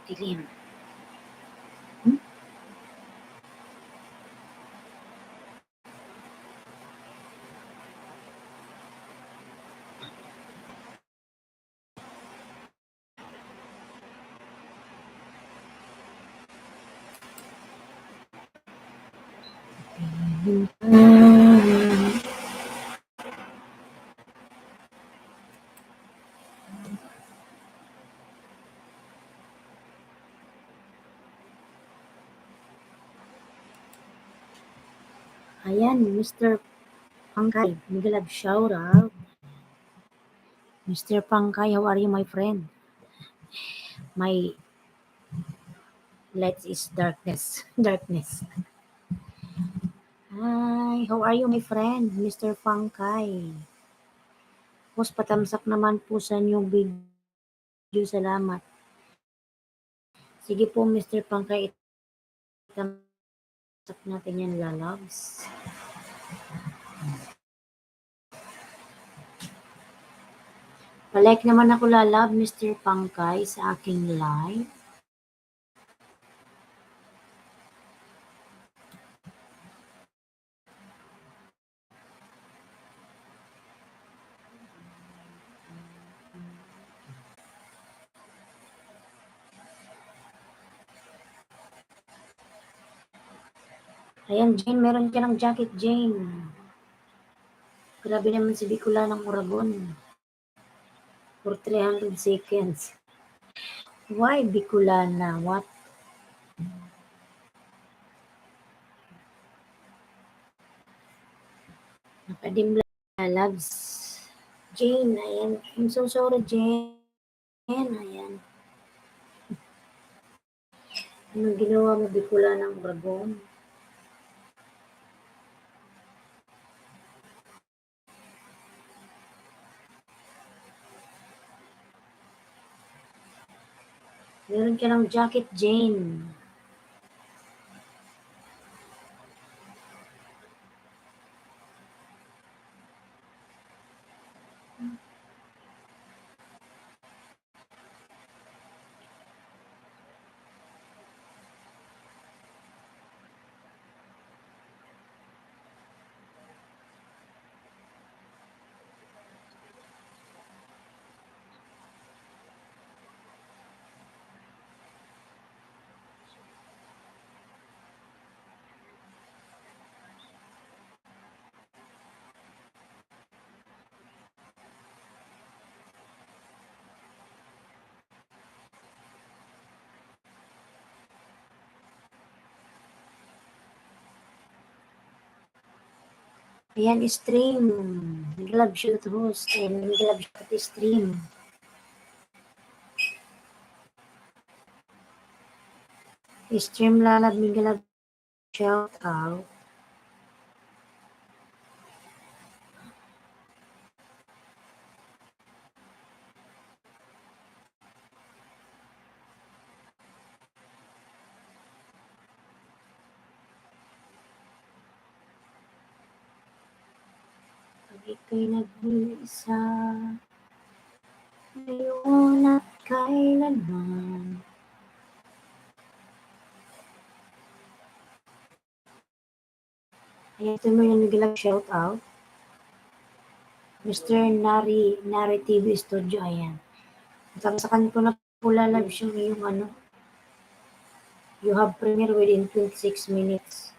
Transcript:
Dilim. Ayan, Mr. Pangkay, Migalab shout out. Mr. Pangkay, how are you, my friend? My light is darkness. Darkness. Hi, how are you, my friend? Mr. Pangkay. Post patamsak naman po sa inyong video. Salamat. Sige po, Mr. Pangkay. Itamsak natin yan, lalabs. Pa-like naman ako, lalab, Mr. Pangkay, sa aking live. Ayan, Jane, meron ka ng jacket, Jane. Grabe naman si Bicola ng Oragon. For 300 seconds. Why Bicolana? What? Nakadimla, loves. Jane, ayan. I'm so sorry, Jane. Ayan. Anong ginawa mo, Bicolana ng Oragon? Meron ka ng jacket, Jane. Ayan, stream. Nag-love shoot host. And nag-love shoot stream. Stream lalab, nag-love shout out. Pag ika'y nag-iisa, ngayon at kailanman. Ayan, ito mo yung nag-love shout out. Mr. Nari TV Studio, ayan. Tamsakan ko na po lalabs yung ano. You have premiere within 26 minutes.